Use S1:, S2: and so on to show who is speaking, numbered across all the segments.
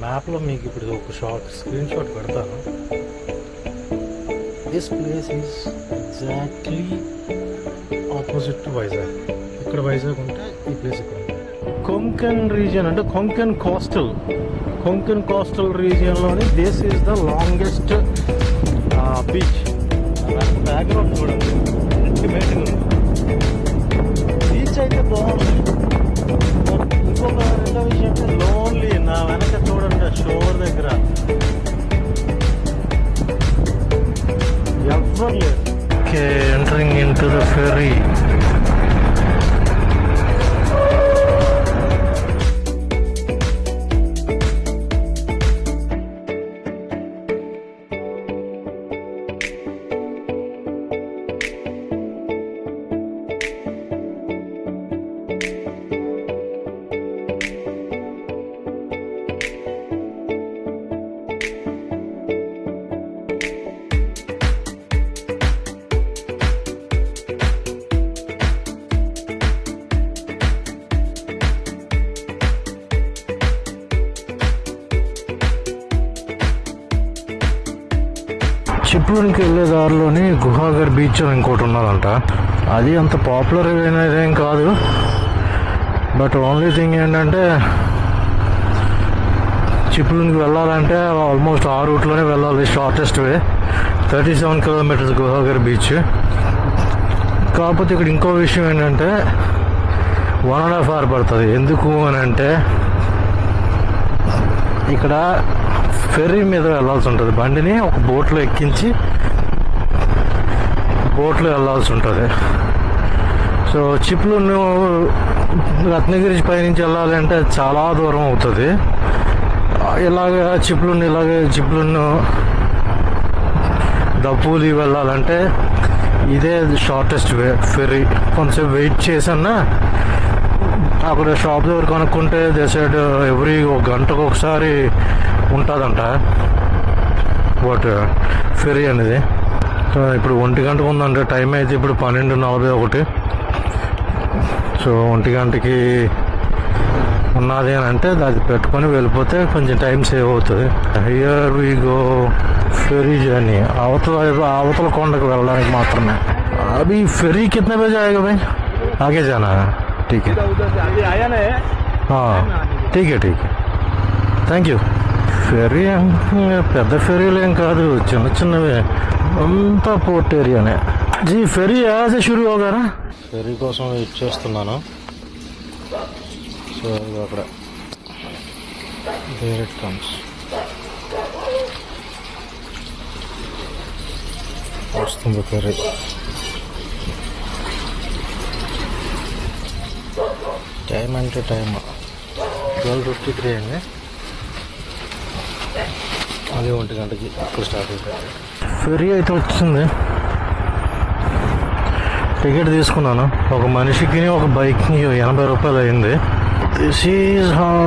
S1: మ్యాప్లో మీకు ఇప్పుడు ఒక స్క్రీన్ షాట్ పెడతాను. This place is exactly opposite to Vizag. ఇక్కడ వైజాగ్ ఉంటే ఈ ప్లేస్ ఇక్కడ ఉంది. కొంకన్ రీజియన్ అంటే కొంకన్ కోస్టల్ రీజియన్లోని this is the longest beach. Background చూడండి, అల్టిమేట్గా ఉంది. బీచ్ అయితే బాగుంది. ఇంకొక రెండో విషయం అంటే లోన్లీ. నా వెనక చూడండి, షోర్ దగ్గర ఎవ్వరు లేరు. Okay, entering into the ferry. చిప్లూరుకి వెళ్ళే దారిలోని గుహాగర్ బీచ్ అని ఇంకోటి ఉన్నదంట. అది అంత పాపులర్ అయినదేం కాదు, బట్ ఓన్లీ థింగ్ ఏంటంటే చిప్లూరుకి వెళ్ళాలంటే ఆల్మోస్ట్ ఆ రూట్లోనే వెళ్ళాలి. షార్టెస్ట్ వే 37 కిలోమీటర్స్ గుహాగర్ బీచ్. కాకపోతే ఇక్కడ ఇంకో విషయం ఏంటంటే 1.5 hours పడుతుంది. ఎందుకు అని అంటే ఇక్కడ ఫెర్రీ మీద వెళ్ళాల్సి ఉంటుంది. బండిని ఒక బోట్లో ఎక్కించి బోట్లో వెళ్ళాల్సి ఉంటుంది. సో చిప్లూరు రత్నగిరి పైనుంచి వెళ్ళాలి అంటే చాలా దూరం అవుతుంది. చిప్లూరు దప్పూలి వెళ్ళాలంటే ఇదే షార్టెస్ట్ వే ఫెర్రీ. కొంచెం వెయిట్ చేసన్నా అక్కడ షాప్ దగ్గర కనుక్కుంటే సైడ్ ఎవ్రీ ఒక గంటకు ఒకసారి ఉంటుందంట బట్ ఫెర్రీ అనేది. సో ఇప్పుడు 1 గంటకు ఉందంటే టైం అయితే ఇప్పుడు 12:41. సో 1 గంటకి ఉన్నది అని అంటే అది పెట్టుకొని వెళ్ళిపోతే కొంచెం టైం సేవ్ అవుతుంది. Here we go ferry journey. అవతల కొండకు వెళ్ళడానికి మాత్రమే. అవి ఫెర్రీ కిतना बजे आएगा भाई? आगे जाना है. ठीक है, हाँ ठीक है థ్యాంక్ యూ. ఫెర్రీ పెద్ద ఫెర్రీలు ఏం కాదు, చిన్న చిన్నవే. అంతా పోర్ట్ ఏరియానే. జీ ఫెర్రీ యాజే షురూ అవగారా. ఫెర్రీ కోసం వెయిట్ చేస్తున్నాను. సో అక్కడ దేర్ ఇట్ కమ్స్. వస్తుంది ఫెర్రీ. టైం అంటే టైం 12:53 అయింది. అదే 1 గంటకి అప్పుడు స్టార్ట్ అవుతుంది. ఫెర్రీ అయితే వచ్చింది. టికెట్ తీసుకున్నాను. ఒక మనిషికి ఒక బైక్కి 80 రూపాయలు అయింది. This is how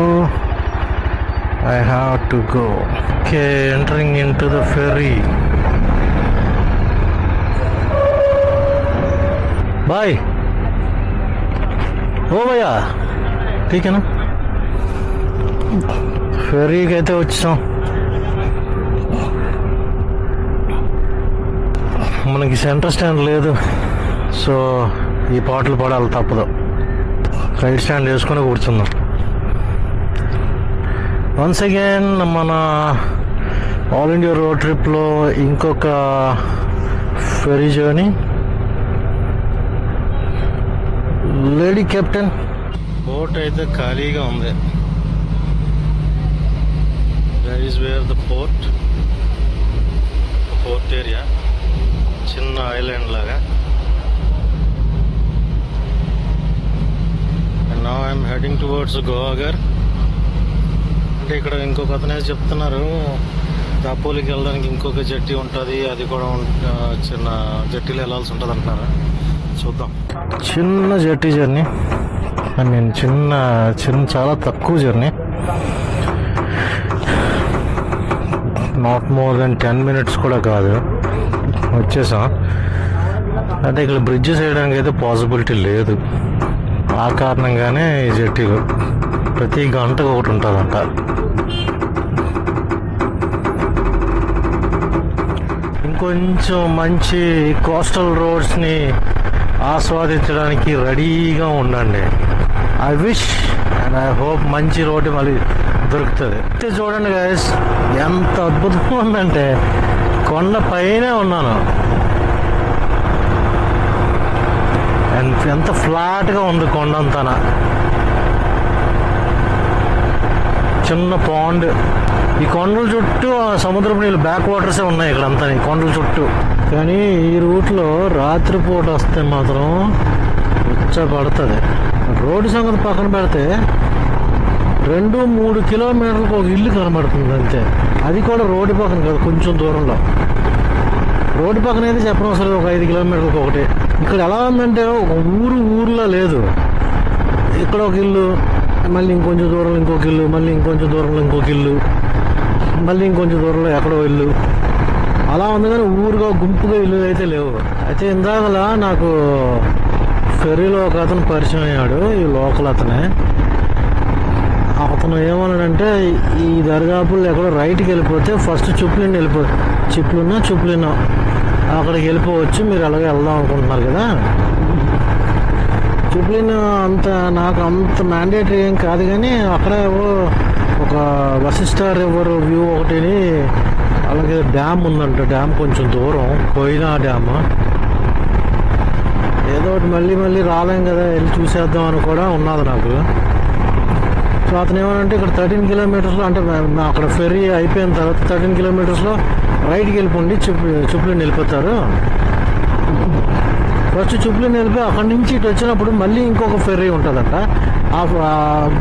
S1: I have to go. Okay, entering into the ferry. బాయ్ ఓ భయ్యా, ఠీకేనా. ఫెర్రీకి అయితే వచ్చాం. మనకి సెంటర్ స్టాండ్ లేదు, సో ఈ పాటలు పడాలి తప్పదు. రైట్ స్టాండ్ వేసుకొని కూర్చుందాం. వన్స్ అగైన్ మన ఆల్ ఇండియా రోడ్ ట్రిప్లో ఇంకొక ferry journey. Lady captain. Boat అయితే ఖాళీగా ఉంది. That is where the port area. చిన్న ఐలాండ్ లాగా. And now I'm heading towards Guhagar. అంటే ఇక్కడ ఇంకొక అతనే చెప్తున్నారు దాపోలికి వెళ్ళడానికి ఇంకొక జట్టి ఉంటుంది, అది కూడా చిన్న జట్టీలో వెళ్ళాల్సి ఉంటుంది అంటున్నారు. చూద్దాం. చిన్న జర్నీ జర్నీ ఐ మీన్ చిన్న చాలా తక్కువ journey. Not more than 10 minutes కూడా కాదు, వచ్చేసాం. అంటే ఇక్కడ బ్రిడ్జెస్ వేయడానికి అయితే పాసిబిలిటీ లేదు. ఆ కారణంగానే ఈ జట్టీలు ప్రతి గంటకు ఒకటి ఉంటుందంట. కొంచెం మంచి కోస్టల్ రోడ్స్ని ఆస్వాదించడానికి రెడీగా ఉండండి. I wish and I hope మంచి రోడ్డు మళ్ళీ దొరుకుతుంది. చూడండి గైస్, ఎంత అద్భుతంగా ఉందంటే కొండ పైనే ఉన్నాను. ఎంత ఫ్లాట్గా ఉంది కొండ అంతా. చిన్న పాండ్, ఈ కొండల చుట్టూ సముద్రపు నీళ్ళు బ్యాక్ వాటర్సే ఉన్నాయి ఇక్కడ అంతా కొండల చుట్టూ. కానీ ఈ రూట్లో రాత్రిపూట వస్తే మాత్రం పడుతుంది. రోడ్డు సంగతి పక్కన పెడితే 2-3 కిలోమీటర్లకు ఒక ఇల్లు కనబడుతుంది అంతే. అది కూడా రోడ్డు పక్కన కాదు, కొంచెం దూరంలో. రోడ్డు పక్కన అయితే చెప్పనవసరం, ఒక 5 కిలోమీటర్లకు ఒకటి. ఇక్కడ ఎలా ఉందంటే ఒక ఊర్లో లేదు. ఇక్కడ ఒక ఇల్లు, మళ్ళీ ఇంకొంచెం దూరంలో ఇంకొక ఇల్లు, మళ్ళీ ఇంకొంచెం దూరంలో ఇంకొక ఇల్లు, మళ్ళీ ఇంకొంచెం దూరంలో ఎక్కడో ఇల్లు, అలా ఉంది. కానీ ఊరుగా గుంపుగా ఇల్లు అయితే లేవు. అయితే ఇందాకలా నాకు ఫెర్రీలో ఒక అతను పరిచయం అయ్యాడు, ఈ లోకల్ అతనే. అతను ఏమన్నాడంటే ఈ దర్గాపుల్లో ఎక్కడో రైట్కి వెళ్ళిపోతే ఫస్ట్ చుప్లినో అక్కడికి వెళ్ళిపోవచ్చు, మీరు అలాగే వెళ్దాం అనుకుంటున్నారు కదా. చుప్లిన్ నాకు అంత మ్యాండేటరీ ఏం కాదు, కానీ అక్కడ ఒక వశిష్ఠ రివర్ వ్యూ ఒకటిని, అలాగే డ్యామ్ ఉందంట. డ్యామ్ కొంచెం దూరం, కోయినా డ్యామ్. ఏదో ఒకటి మళ్ళీ రాలేం కదా, వెళ్ళి చూసేద్దాం అని కూడా ఉన్నది నాకు. సో అతను ఏమనంటే ఇక్కడ 13 కిలోమీటర్స్లో, అంటే అక్కడ ఫెర్రీ అయిపోయిన తర్వాత 13 కిలోమీటర్స్లో రైట్కి వెళ్ళిపోండి, చుప్లిన్ వెళ్ళిపోతారు. ఫస్ట్ చుప్లిన్ వెళ్ళిపోయి అక్కడి నుంచి ఇటు వచ్చినప్పుడు మళ్ళీ ఇంకొక ఫెర్రీ ఉంటుందంట, ఆ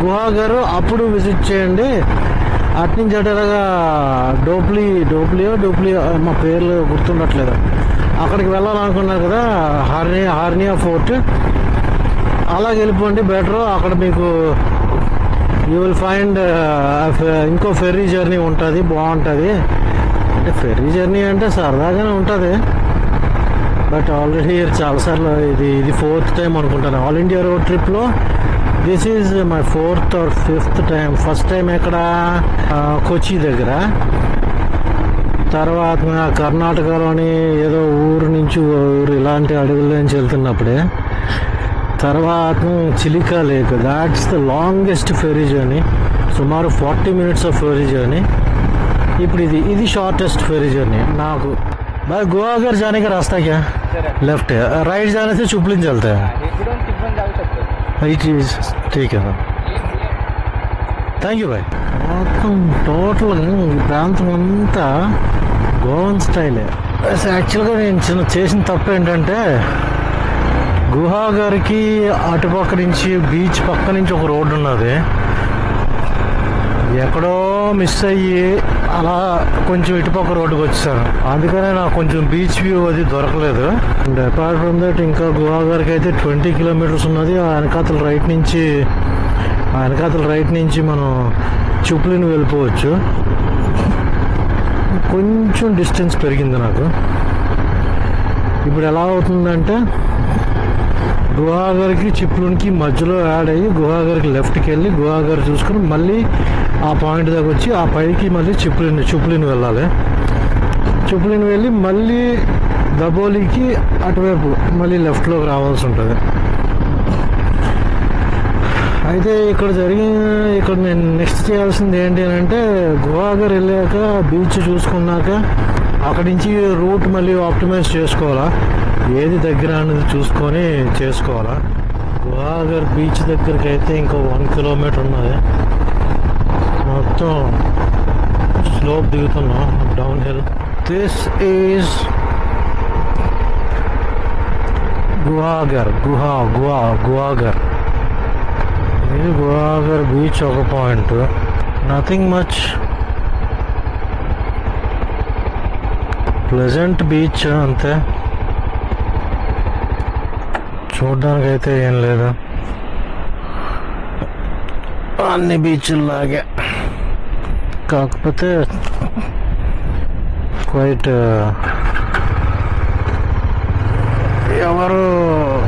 S1: గుహాగర్, అప్పుడు విజిట్ చేయండి. అట్నుంచి అటలాగా డోప్లియో మా పేర్లు గుర్తుండట్లేదు, అక్కడికి వెళ్ళాలనుకున్నారు కదా, హార్నియా ఫోర్ట్. అలాగే వెళ్ళిపోండి బెటర్. అక్కడ మీకు యూ విల్ ఫైండ్ ఇంకో ఫెర్రీ జర్నీ ఉంటుంది, బాగుంటుంది. అంటే ఫెర్రీ జర్నీ అంటే సరదాగానే ఉంటుంది, బట్ ఆల్రెడీ చాలాసార్లు ఇది 4th టైం అనుకుంటాను ఆల్ ఇండియా రోడ్ ట్రిప్లో. This is my 4th or 5th time. First time ఎక్కడ, కొచ్చి దగ్గర. తర్వాత కర్ణాటకలోని ఏదో ఊరు నుంచి ఊరు ఇలాంటి అడవుల నుంచి వెళ్తున్నప్పుడే. తర్వాత Chilika lake, that's the longest ferry journey, సుమారు 40 minutes ఆఫ్ ఫెర్రీ జర్నీ. ఇప్పుడు ఇది షార్టెస్ట్ फेरी जर्नी नाकू। भाई गोवा अगर जाने का रास्ता क्या लेफ्ट है, राइट जाने से चुपलिन चलता है। ठीक है థ్యాంక్ యూ బాయ్। మొత్తం టోటల్గా ఈ ప్రాంతం అంతా గోవన్ స్టైలే। యాక్చువల్గా నేను చేసిన తప్పు ఏంటంటే గుహాగర్కి అటుపక్క నుంచి బీచ్ పక్క నుంచి ఒక రోడ్డు ఉన్నది, ఎక్కడో మిస్ అయ్యి అలా కొంచెం ఇటుపక్క రోడ్డుకి వచ్చాను, అందుకనే నాకు కొంచెం బీచ్ వ్యూ అది దొరకలేదు। అండ్ అపార్ట్ ఫ్రమ్ దట్ ఇంకా గుహాగర్కి అయితే 20 కిలోమీటర్స్ ఉన్నది। ఆ వెనకాతల రైట్ నుంచి మనం చుప్లిన్ వెళ్ళిపోవచ్చు। కొంచెం డిస్టెన్స్ పెరిగింది నాకు। ఇప్పుడు ఎలా అవుతుందంటే గుహాగర్కి చిప్లిన్కి మధ్యలో యాడ్ అయ్యి గుహాగర్కి లెఫ్ట్కి వెళ్ళి గుహాగర్ చూసుకుని మళ్ళీ ఆ పాయింట్ దగ్గర వచ్చి ఆ పైకి మళ్ళీ చుప్లిన్ వెళ్ళాలి। చుప్లిన్ వెళ్ళి మళ్ళీ దబోలికి అటువైపు మళ్ళీ లెఫ్ట్లోకి రావాల్సి ఉంటుంది। అయితే ఇక్కడ నేను నెక్స్ట్ చేయాల్సింది ఏంటి అని అంటే గుహాగర్ వెళ్ళాక బీచ్ చూసుకున్నాక అక్కడి నుంచి రూట్ మళ్ళీ ఆప్టిమైజ్ చేసుకోవాలా, ఏది దగ్గర అనేది చూసుకొని చేసుకోవాలా। గుహాగర్ బీచ్ దగ్గరికి అయితే ఇంకో 1 కిలోమీటర్ ఉన్నది, మొత్తం స్లోప్ దిగుతున్నాం downhill. This is Guhagar Guhagar ఇది గుహాగర్ బీచ్ ఒక point, nothing much, pleasant beach అంతే, చూడడానికి అయితే ఏం లేదు, అన్ని బీచ్లాగే, కాకపోతే క్వైట్ ఎవరు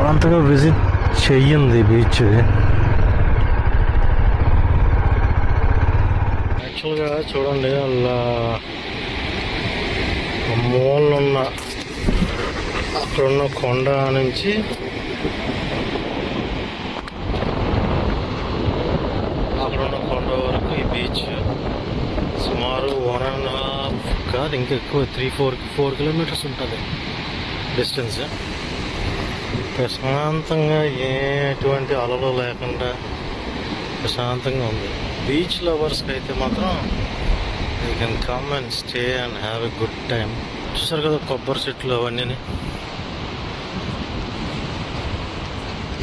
S1: అంతగా విజిట్ చెయ్యింది బీచ్। యాక్చువల్గా చూడండి అలా మూలనున్న అక్కడున్న కొండ నుంచి అక్కడున్న కొండ వరకు ఈ బీచ్ సుమారు 1.5 కాదు ఇంకా ఎక్కువ 4 కిలోమీటర్స్ ఉంటుంది డిస్టెన్స్. ప్రశాంతంగా ఎటువంటి అలలు లేకుండా ప్రశాంతంగా ఉంది. బీచ్ లవర్స్కి అయితే మాత్రం you can come and stay and have a good time. చూసారు కదా కొబ్బరి చెట్లు అవన్నీ.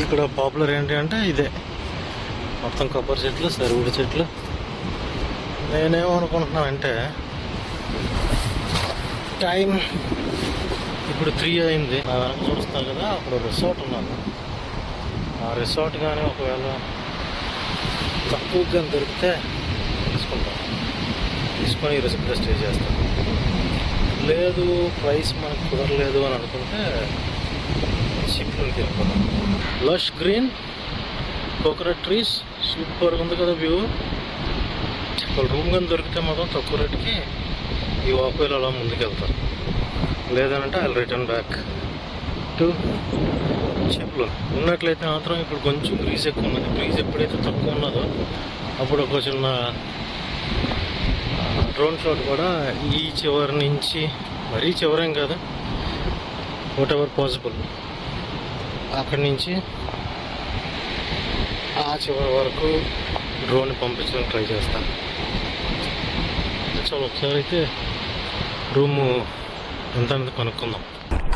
S1: ఇక్కడ పాపులర్ ఏంటి అంటే ఇదే మొత్తం కొబ్బరి చెట్లు, సరుగుడు చెట్లు. నేనేమనుకుంటున్నానంటే టైం ఇప్పుడు 3 అయింది. నా వెనక చూస్తాను కదా అక్కడ రిసార్ట్ ఉన్నది. ఆ రిసార్ట్ కానీ ఒకవేళ తక్కువగా దొరికితే తీసుకొని ఈ రిసార్ట్లో స్టే చేస్తాను. లేదు ప్రైస్ మనకు కుదరలేదు అని అనుకుంటే షిప్లోకి వెళ్ళిపోతాం. లష్ గ్రీన్ కోకోనట్ ట్రీస్ సూపర్గా ఉంది కదా వ్యూ. ఒక రూమ్ కానీ దొరికితే మాత్రం తక్కువ రేటుకి ఈ వాక్వేలో అలా ముందుకెళ్తారు. లేదనంటే ఐ రిటర్న్ బ్యాక్ టు షిప్లో. ఉన్నట్లయితే మాత్రం ఇప్పుడు కొంచెం బ్రీజ్ ఎక్కువ ఉన్నది. బ్రీజ్ ఎప్పుడైతే తక్కువ ఉన్నదో అప్పుడు ఒక చిన్న డ్రోన్ షాట్ కూడా ఈ చివరి నుంచి, మరీ చివరేం కాదు, వాట్ ఎవర్ పాసిబుల్ అక్కడి నుంచి ఆ చివరి వరకు డ్రోన్ పంపించడానికి ట్రై చేస్తాను. చాలా ఒకసారి అయితే రూము ఎంత కనుక్కుందాం.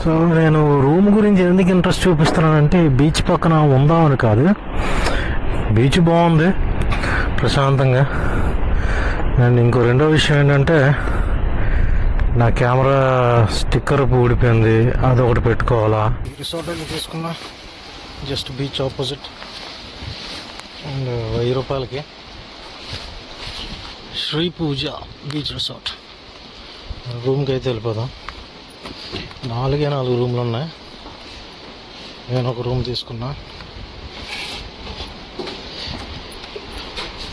S1: సో నేను రూమ్ గురించి ఎందుకు ఇంట్రెస్ట్ చూపిస్తున్నానంటే బీచ్ పక్కన ఉందామని కాదు. బీచ్ బాగుంది ప్రశాంతంగా. అండ్ ఇంకో రెండో విషయం ఏంటంటే నా కెమెరా స్టిక్కర్ ఊడిపోయింది, అదొకటి పెట్టుకోవాలా. ఈ రిసార్ట్ అయితే తీసుకున్నా జస్ట్ బీచ్ ఆపోజిట్. అండ్ 1000 రూపాయలకి శ్రీ పూజ బీచ్ రిసార్ట్. రూమ్కి అయితే వెళ్ళిపోదాం. 4 రూమ్లు ఉన్నాయి. నేను ఒక రూమ్ తీసుకున్నా.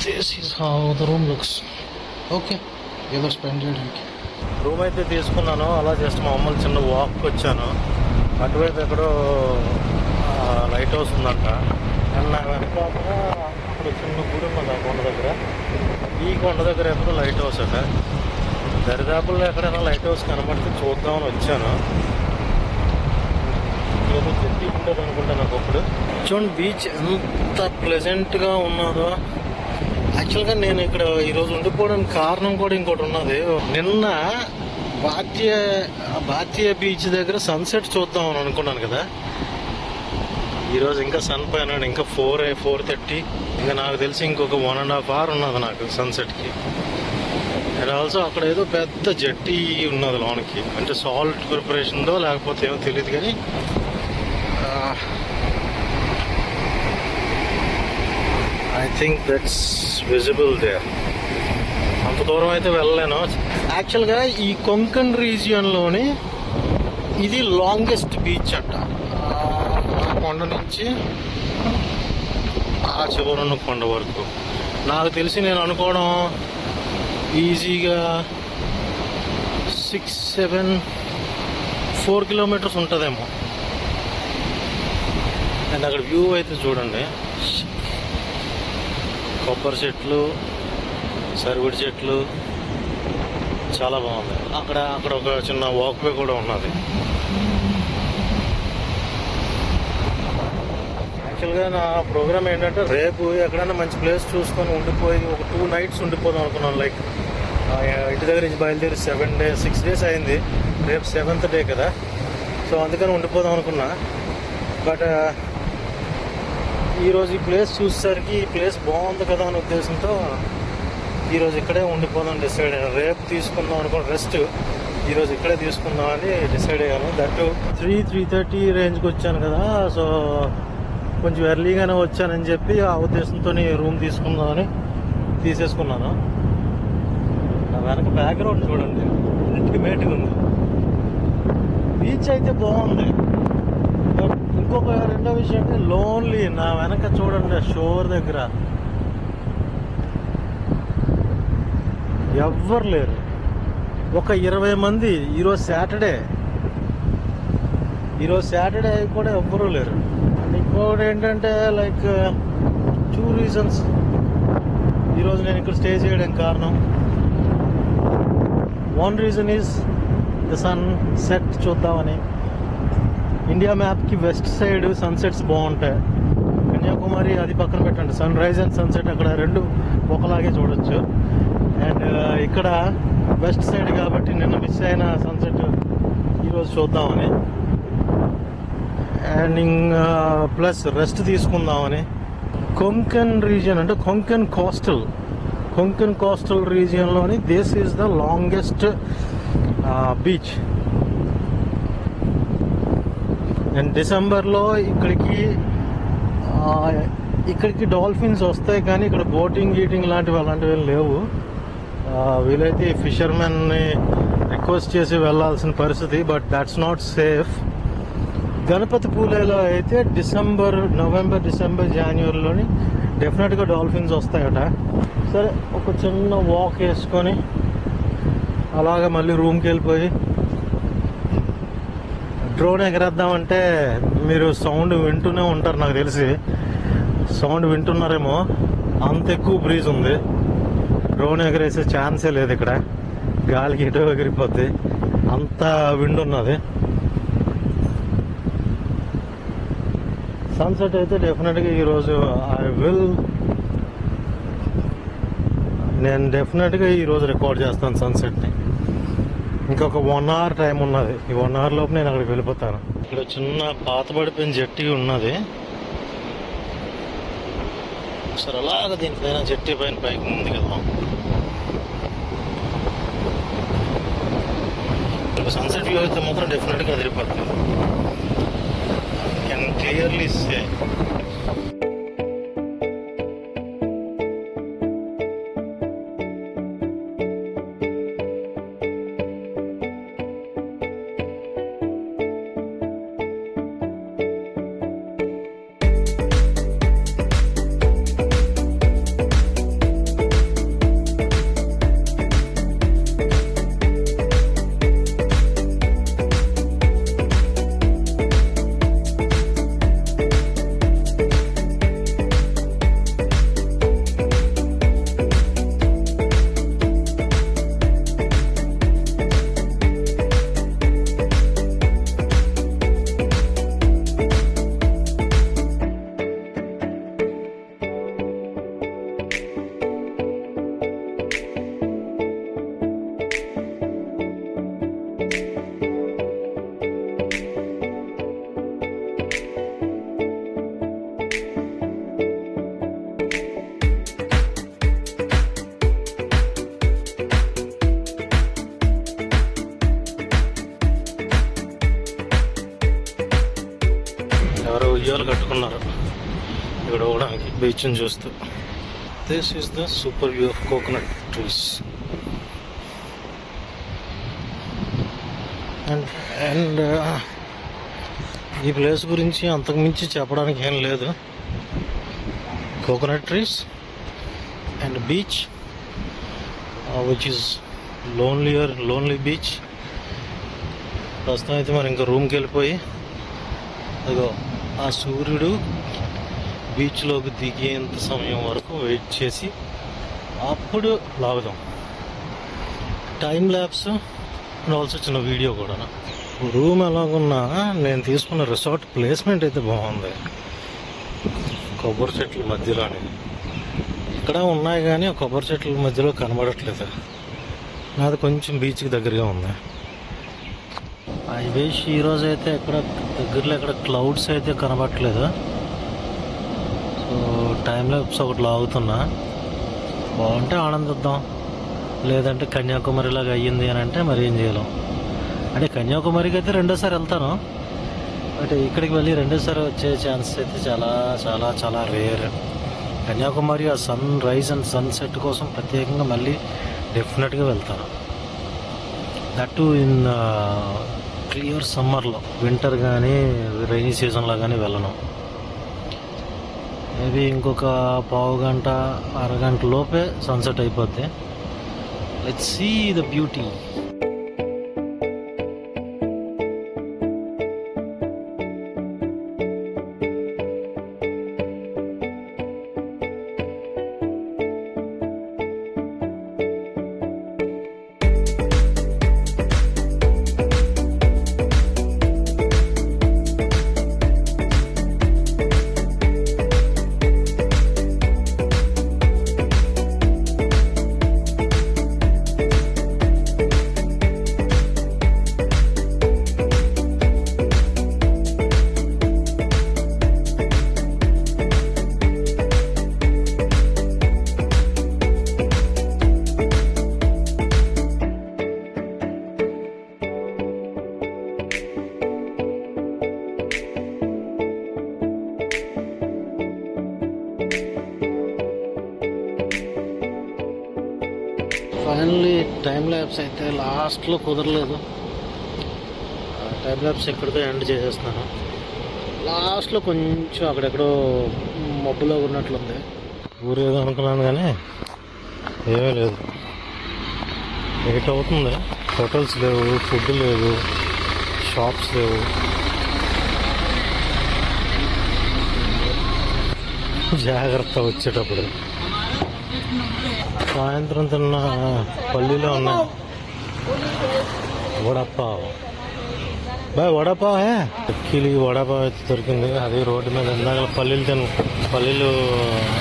S1: This is how the room looks. Okay, ఏదో స్పెండ్ చేయడానికి రూమ్ అయితే తీసుకున్నాను. అలా జస్ట్ మా అమ్మలు చిన్న వాక్కి వచ్చాను. అటువైపు ఎక్కడో లైట్ హౌస్ ఉందంట. అండ్ నా వెనకాల అక్కడ చిన్న గుడి ఉన్నది ఆ కొండ దగ్గర. ఈ కొండ దగ్గర ఎక్కడో లైట్ హౌస్ అట. దరిదాపుల్లో ఎక్కడైనా లైట్ హౌస్ కనబడితే చూద్దామని వచ్చాను. ఏదో జట్టి ఉంటుంది అనుకుంటా నాకు. అప్పుడు చూడండి బీచ్ ఎంత ప్లెజెంట్గా ఉన్నదో. యాక్చువల్గా నేను ఇక్కడ ఈరోజు ఉండిపోవడానికి కారణం కూడా ఇంకోటి ఉన్నది. నిన్న బాత్య బీచ్ దగ్గర సన్సెట్ చూద్దామని అనుకున్నాను కదా. ఈరోజు ఇంకా సన్ పైన ఇంకా 4:30. ఇంకా నాకు తెలిసి ఇంకొక 1.5 hour ఉన్నది నాకు సన్సెట్కి. అండ్ ఆల్సో అక్కడ ఏదో పెద్ద జట్టి ఉన్నది లోనికి. అంటే సాల్ట్ ప్రిపరేషన్దో లేకపోతే ఏమో తెలియదు కానీ I think that's visible there. అంత దూరం అయితే వెళ్ళలేను. యాక్చువల్గా ఈ కొంకణ్ రీజియన్లోని ఇది లాంగెస్ట్ బీచ్ అట్ట. కొండ నుంచి ఆ చివరున్న కొండ వరకు నాకు తెలిసి నేను అనుకోవడం ఈజీగా 4 కిలోమీటర్స్ ఉంటుందేమో. అండ్ అక్కడ వ్యూ అయితే చూడండి, కొబ్బరి చెట్లు, సరుగుడి చెట్లు చాలా బాగుంది. అక్కడ ఒక చిన్న వాక్వే కూడా ఉన్నది. యాక్చువల్గా నా ప్రోగ్రామ్ ఏంటంటే రేపు ఎక్కడైనా మంచి ప్లేస్ చూసుకొని ఉండిపోయి ఒక 2 nights ఉండిపోదాం అనుకున్నాను. లైక్ ఇంటి దగ్గర నుంచి బయలుదేరి 6 days అయింది. రేపు 7th day కదా. సో అందుకని ఉండిపోదాం అనుకున్నా. బట్ ఈరోజు ఈ ప్లేస్ చూసేసరికి ఈ ప్లేస్ బాగుంది కదా అనే ఉద్దేశంతో ఈరోజు ఇక్కడే ఉండిపోదాం డిసైడ్ అయ్యాను. రేపు తీసుకుందాం అనుకోండి రెస్ట్, ఈరోజు ఇక్కడే తీసుకుందాం అని డిసైడ్ అయ్యాను. దట్ 3:30 రేంజ్కి వచ్చాను కదా. సో కొంచెం ఎర్లీగానే వచ్చానని చెప్పి ఆ ఉద్దేశంతో రూమ్ తీసుకుందామని తీసేసుకున్నాను. నా వెనక బ్యాక్గ్రౌండ్ చూడండి, అల్టిమేట్గా ఉంది. బీచ్ అయితే బాగుంది. బట్ ఇంకొక రెండో విషయం అంటే లోన్లీ. నా వెనక చూడండి షోర్ దగ్గర ఎవ్వరు లేరు. ఒక 20 మంది. ఈరోజు సాటర్డే కూడా ఎవ్వరూ లేరు. అండ్ ఇంకోటి ఏంటంటే లైక్ 2 రీజన్స్ ఈరోజు నేను ఇక్కడ స్టే చేయడానికి కారణం. One reason is the sunset చూద్దామని. ఇండియా మ్యాప్కి వెస్ట్ సైడ్ సన్సెట్స్ బాగుంటాయి. కన్యాకుమారి అది పక్కన పెట్టండి, సన్ రైజ్ అండ్ సన్సెట్ అక్కడ రెండు ఒకలాగే చూడొచ్చు. అండ్ ఇక్కడ వెస్ట్ సైడ్ కాబట్టి నిన్న మిస్ అయిన సన్సెట్ ఈరోజు చూద్దామని. అండ్ ప్లస్ రెస్ట్ తీసుకుందామని. కొంకన్ రీజియన్ అంటే కొంకన్ కోస్టల్ రీజియన్లోని this is the longest beach. And డిసెంబర్లో ఇక్కడికి డాల్ఫిన్స్ వస్తాయి, కానీ ఇక్కడ బోటింగ్ అలాంటివి లేవు. వీలైతే ఫిషర్మెన్ని రిక్వెస్ట్ చేసి వెళ్ళాల్సిన పరిస్థితి, బట్ దాట్స్ నాట్ సేఫ్. గణపతి పూలేలో అయితే నవంబర్ డిసెంబర్ జనవరిలోని డెఫినెట్గా డాల్ఫిన్స్ వస్తాయట. సరే, ఒక చిన్న వాక్ వేసుకొని అలాగే మళ్ళీ రూమ్కి వెళ్ళిపోయి డ్రోన్ ఎగరేద్దామంటే మీరు సౌండ్ వింటూనే ఉంటారు, నాకు తెలిసి సౌండ్ వింటున్నారేమో. అంత ఎక్కువ బ్రీజ్ ఉంది, డ్రోన్ ఎగరేసే ఛాన్సే లేదు. ఇక్కడ గాలికి ఎటో ఎగిరిపోద్ది, అంత విండ్ ఉన్నది. సన్సెట్ అయితే డెఫినెట్గా ఈరోజు నేను డెఫినెట్గా ఈరోజు రికార్డ్ చేస్తాను సన్సెట్ని. ఇంకొక 1 hour టైం ఉన్నది. ఈ 1 hour లోపు నేను అక్కడికి వెళ్ళిపోతాను. ఇక్కడ చిన్న పాతబడిపోయిన జట్టి ఉన్నది. సరే, అలాగా దీనిపైన జట్టి పైన పైకి ముందుకు వెళ్దాం. సన్సెట్ వ్యూ అయితే మాత్రం డెఫినెట్గా అదిరిపోతుంది. Can clearly say. ఉయ్యాలు కట్టుకున్నారు ఇక్కడ పోవడానికి బీచ్ని చూస్తూ. This is the super view of coconut trees. And ఈ ప్లేస్ గురించి అంతకుమించి చెప్పడానికి ఏం లేదు. Coconut trees and beach which is lonely beach. ప్రస్తుతం అయితే మరి ఇంకా రూమ్కి వెళ్ళిపోయి అదిగో ఆ సూర్యుడు బీచ్లోకి దిగేంత సమయం వరకు వెయిట్ చేసి అప్పుడు లాగుదాం. టైం ల్యాప్స్ అండ్ ఆల్సో చిన్న వీడియో కూడా. రూమ్ ఎలాగున్నా నేను తీసుకున్న రిసార్ట్ ప్లేస్మెంట్ అయితే బాగుంది. కొబ్బరి చెట్ల మధ్యలోనే ఇక్కడ ఉన్నాయి, కానీ కొబ్బరి చెట్ల మధ్యలో కనబడట్లేదు. నాది కొంచెం బీచ్కి దగ్గరగా ఉంది. ఐ విష్ ఈరోజు అయితే ఎక్కడ క్లౌడ్స్ అయితే కనబడట్లేదు. సో టైం ల్యాప్స్ ఒకటి లాగుతున్నా. బాగుంటే ఆనందిద్దాం, లేదంటే కన్యాకుమారిలాగా అయ్యింది అని అంటే మరి ఏం చేయలేం. అంటే కన్యాకుమారికి అయితే 2వ సారి వెళ్తాను, బట్ ఇక్కడికి వెళ్ళి 2వ సారి వచ్చే ఛాన్స్ అయితే చాలా చాలా చాలా రేర్. కన్యాకుమారి ఆ సన్ రైజ్ అండ్ సన్సెట్ కోసం ప్రత్యేకంగా మళ్ళీ డెఫినెట్గా వెళ్తాను. దట్ ఇన్ క్లియర్ సమ్మర్లో. వింటర్ కానీ రైనీ సీజన్లో కానీ వెళ్ళను. మేబీ ఇంకొక పావు గంట అరగంట లోపే సన్సెట్ అయిపోద్ది. Let's see the beauty. Time lapse అయితే లాస్ట్లో కుదరలేదు. టైం ల్యాబ్స్ ఎక్కడితో ఎండ్ చేసేస్తున్నాను. లాస్ట్లో కొంచెం అక్కడెక్కడో మబ్బులో ఉన్నట్లుంది. ఊరేదో అనుకున్నాను కానీ ఏమీ లేదు. 8 అవుతుంది. హోటల్స్ లేవు, ఫుడ్ లేదు, షాప్స్ లేవు. జాగ్రత్త వచ్చేటప్పుడు. సాయంత్రం తిన్న పల్లీలో ఉన్నాయి వడపావ్. బాయ్ వడపావ్ కిలి వడపావ్ అయితే దొరికింది. అది రోడ్డు మీద ఇందాక పల్లీలు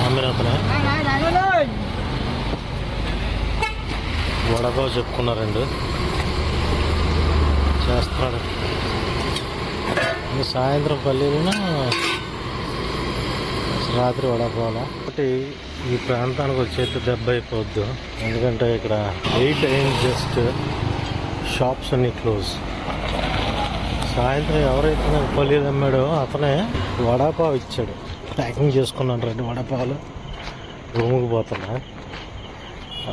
S1: అమ్మిన అతనే వడపావ్ చెప్పుకున్నారండి. చేస్తున్నాడు. సాయంత్రం పల్లీలున రాత్రి వడపాల. ఒకటి ఈ ప్రాంతానికి వచ్చేది దెబ్బ అయిపోద్దు. ఎందుకంటే ఇక్కడ 8 అయింది జస్ట్. షాప్స్ అన్ని క్లోజ్. సాయంత్రం ఎవరైతే నాకు పల్లీలు అమ్మాడో అతనే వడపావ్ ఇచ్చాడు. ప్యాకింగ్ చేసుకున్నాను 2 వడపాలు. రూమ్కి పోతున్నా.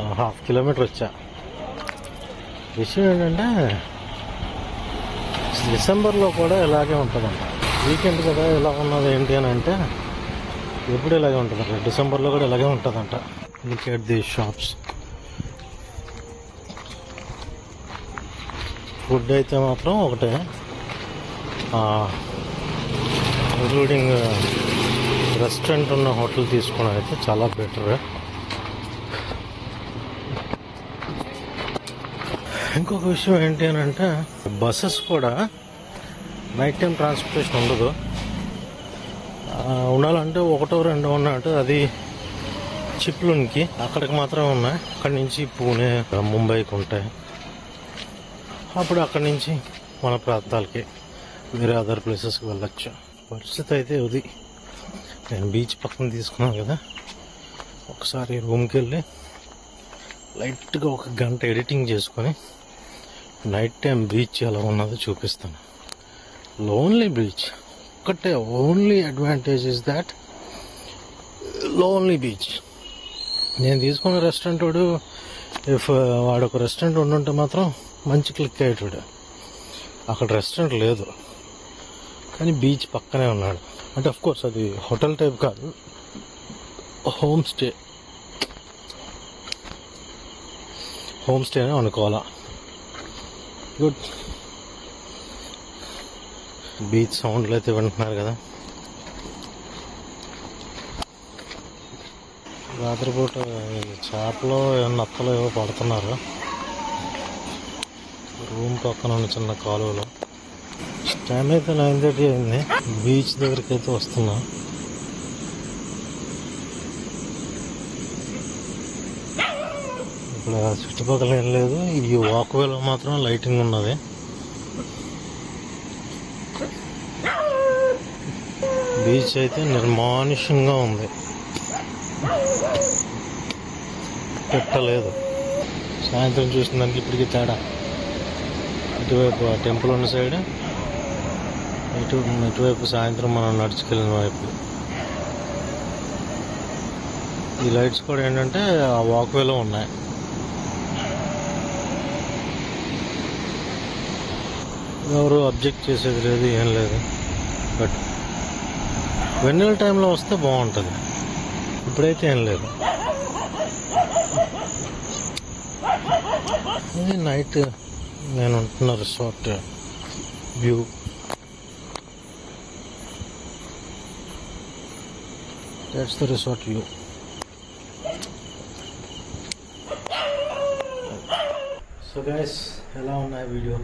S1: 1/2 కిలోమీటర్ వచ్చా. విషయం ఏంటంటే డిసెంబర్లో కూడా ఇలాగే ఉంటుందంట. వీకెండ్ కదా ఇలా ఉన్నది ఏంటి అని అంటే ఎప్పుడు ఇలాగే ఉంటుందంట. డిసెంబర్లో కూడా ఇలాగే ఉంటుందంట. Look at the shops. Food అయితే మాత్రం ఒకటే, ఇంక్లూడింగ్ రెస్టారెంట్ ఉన్న హోటల్ తీసుకోవడం అయితే చాలా బెటర్. ఇంకొక విషయం ఏంటి అని అంటే బస్సెస్ కూడా నైట్ టైం ట్రాన్స్పోర్టేషన్ ఉండదు. ఉండాలంటే 1 or 2 ఉన్నట్టు. అది చిప్లున్కి అక్కడికి మాత్రమే ఉన్నాయి. అక్కడి నుంచి పూణే, ముంబైకి ఉంటాయి. అప్పుడు అక్కడి నుంచి మన ప్రాంతాలకి వేరే అదర్ ప్లేసెస్కి వెళ్ళొచ్చు. పరిస్థితి అయితే ఇది. నేను బీచ్ పక్కన తీసుకున్నాను కదా, ఒకసారి రూమ్కి వెళ్ళి లైట్గా 1 గంట ఎడిటింగ్ చేసుకొని నైట్ టైం బీచ్ ఎలా ఉన్నదో చూపిస్తాను. లోన్లీ బీచ్ ఒకటే. Only advantage is that lonely beach. నేను తీసుకున్న రెస్టారెంట్ వాడు వాడు ఒక రెస్టారెంట్ ఉండుంటే మాత్రం మంచి క్లిక్ అయ్యేటాడు. అక్కడ రెస్టారెంట్ లేదు కానీ బీచ్ పక్కనే ఉన్నాడు. అంటే అఫ్ కోర్స్ అది హోటల్ టైప్ కాదు, హోమ్ స్టేనే అనుకోవాలా. గుడ్. బీచ్ సౌండ్లు అయితే వింటున్నారు కదా. రాత్రిపూట చేపలు నత్తలు ఏవో పడుతున్నారు రూమ్ పక్కన ఉన్న చిన్న కాలువలో. టైం అయితే 9:30 అయింది. బీచ్ దగ్గరికి అయితే వస్తున్నా. ఇక్కడ చుట్టుపక్కల ఏం లేదు. ఈ వాక్వేలో మాత్రం లైటింగ్ ఉన్నది. బీచ్ అయితే నిర్మానుష్యంగా ఉంది. పెట్టలేదు. సాయంత్రం చూసిన దానికి ఇప్పటికీ తేడా. ఇటువైపు ఆ టెంపుల్ ఉన్న సైడ్, ఇటువైపు సాయంత్రం మనం నడుచుకెళ్ళిన వైపు. ఈ లైట్స్ కూడా ఏంటంటే ఆ వాక్వేలో ఉన్నాయి. ఎవరు అబ్జెక్ట్ చేసేది లేదు, ఏం లేదు. బట్ వెన్నెల టైంలో వస్తే బాగుంటుంది. ఇప్పుడైతే ఏం లేదు. ఇది నైట్ నేను ఉంటున్న resort view. That's the resort view. So guys, ఎలా ఉన్నాయి video?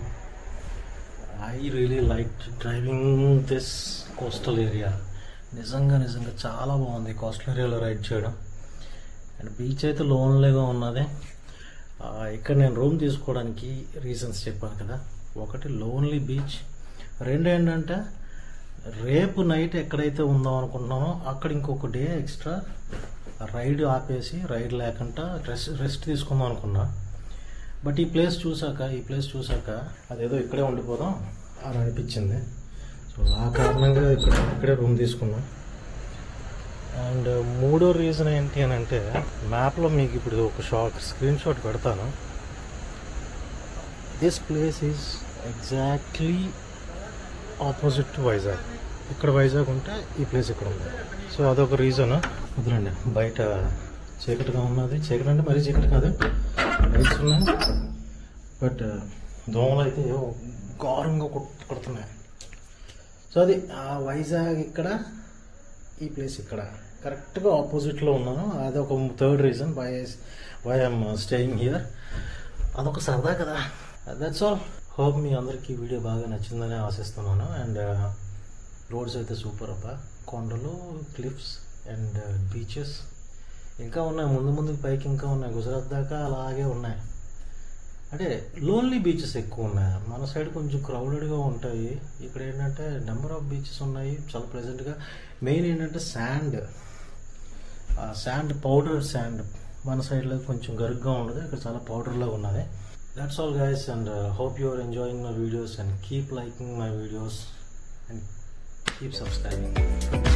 S1: I really like driving this coastal area. నిజంగా చాలా బాగుంది కోస్టల్ ఏరియాలో రైడ్ చేయడం. అండ్ బీచ్ అయితే లోన్లీగా ఉన్నది. ఇక్కడ నేను రూమ్ తీసుకోవడానికి రీజన్స్ చెప్పాను కదా. ఒకటి లోన్లీ బీచ్, 2 ఏంటంటే రేపు నైట్ ఎక్కడైతే ఉందాం అనుకుంటున్నామో అక్కడ ఇంకొక డే ఎక్స్ట్రా రైడ్ ఆపేసి, రైడ్ లేకుండా రెస్ట్ తీసుకుందాం అనుకున్నా. బట్ ఈ ప్లేస్ చూసాక అదేదో ఇక్కడే ఉండిపోదాం అని అనిపించింది. సో ఆ కారణంగా ఇక్కడే రూమ్ తీసుకున్నాం. అండ్ 3వ రీజన్ ఏంటి అని అంటే మ్యాప్లో మీకు ఇప్పుడు ఒక స్క్రీన్ షాట్ పెడతాను. This place is exactly opposite to Vizag. ఇక్కడ వైజాగ్ ఉంటే ఈ ప్లేస్ ఇక్కడ ఉంది. సో అదొక రీజన్. వద్దులండి, బయట చీకటిగా ఉన్నది. చీకటి అంటే మరీ చీకటి కాదు, లైట్స్ ఉన్నాయి, బట్ దోమలు అయితే ఘోరంగా కొడుతున్నాయి. సో అది వైజాగ్ ఇక్కడ, ఈ ప్లేస్ ఇక్కడ కరెక్ట్గా ఆపోజిట్లో ఉన్నాను. అదొక third reason why I'm staying here. అదొక సరదా కదా. That's all. హోప్ మీ అందరికీ వీడియో బాగా నచ్చిందని ఆశిస్తున్నాను. అండ్ రోడ్స్ అయితే సూపర్ అబ్బా. కొండలు, క్లిఫ్స్ అండ్ బీచెస్ ఇంకా ఉన్నాయి. ముందు పైకి ఇంకా ఉన్నాయి. గుజరాత్ దాకా అలాగే ఉన్నాయి. అంటే లోన్లీ బీచెస్ ఎక్కువ ఉన్నాయి. మన సైడ్ కొంచెం క్రౌడెడ్గా ఉంటాయి. ఇక్కడ ఏంటంటే నెంబర్ ఆఫ్ బీచెస్ ఉన్నాయి, చాలా ప్లెజెంట్గా. మెయిన్ ఏంటంటే శాండ్ పౌడర్ శాండ్. మన సైడ్లో కొంచెం గరుగ్గా ఉండదు, ఇక్కడ చాలా పౌడర్లాగా ఉన్నది. That's all guys, and hope you are enjoying my videos, and keep liking my videos and keep subscribing.